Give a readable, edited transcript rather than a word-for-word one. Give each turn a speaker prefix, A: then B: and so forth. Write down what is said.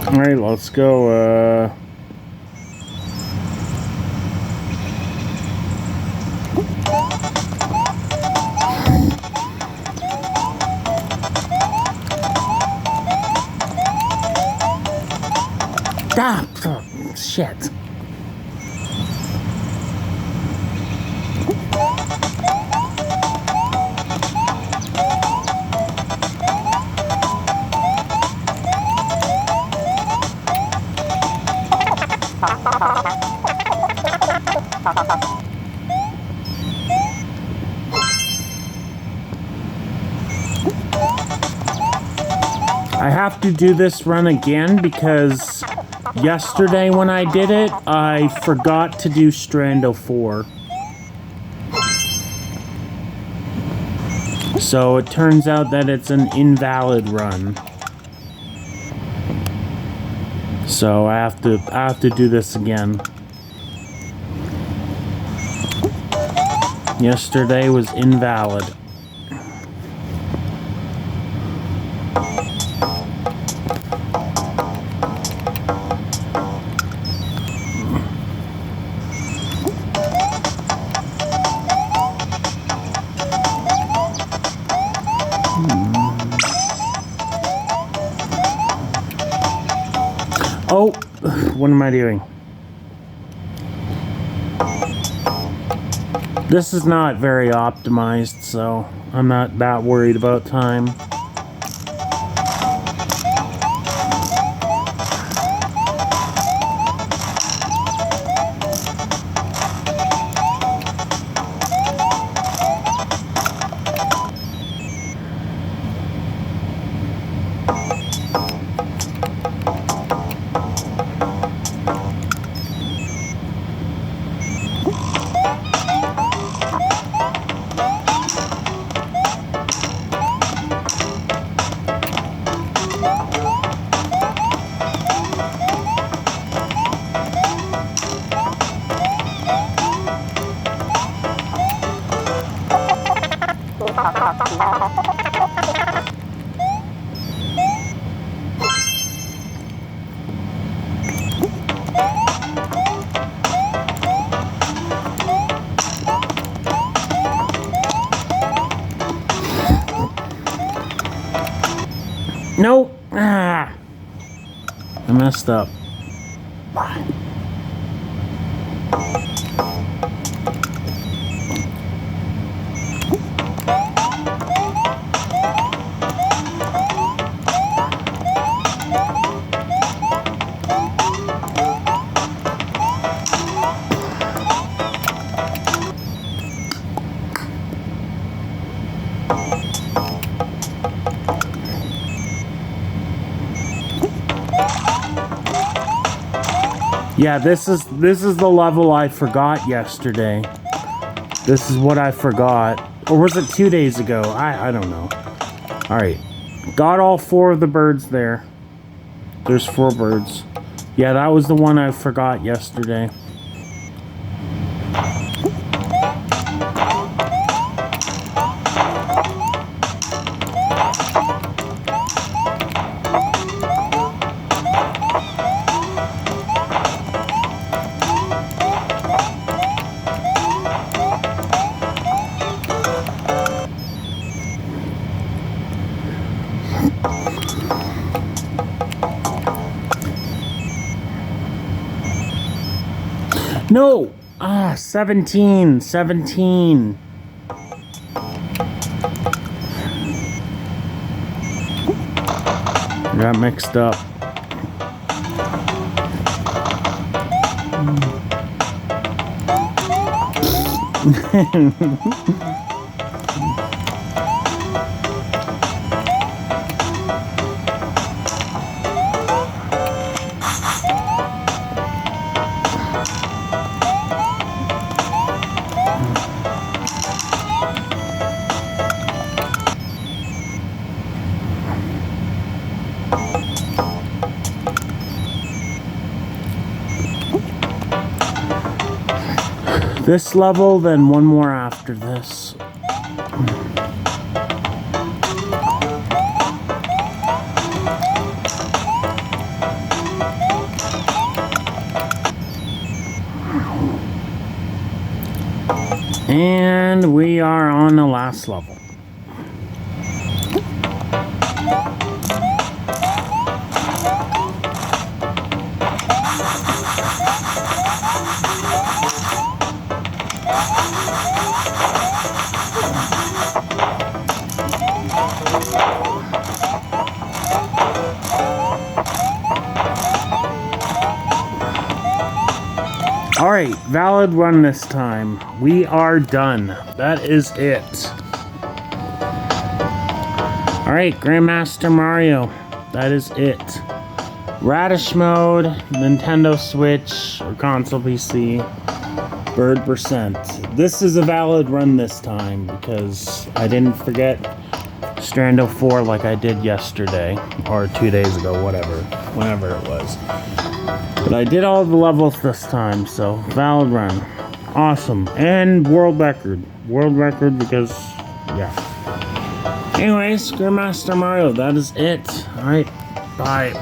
A: Alright, let's go, oh, shit. I have to do this run again because yesterday when I did it, I forgot to do Strando 4. So it turns out that it's an invalid run. So I have to do this again. Yesterday was invalid. Oh, what am I doing? This is not very optimized, so I'm not that worried about time. Nope. Ah. I messed up. Yeah, this is the level I forgot yesterday. This is what I forgot. Or was it 2 days ago? I don't know. Alright. Got all 4 of the birds there. There's 4 birds. Yeah, that was the one I forgot yesterday. No! 17. Got mixed up. This level, then one more after this. And we are on the last level. Alright, valid run this time. We are done. That is it. Alright, Grandmaster Mario. That is it. Radish mode, Nintendo Switch, or console PC, bird percent. This is a valid run this time because I didn't forget Strando 4 like I did yesterday, or 2 days ago, whenever it was. But I did all the levels this time, so valid run. Awesome. And world record. World record because, yeah. Anyways, Grandmaster Mario, that is it. Alright, bye.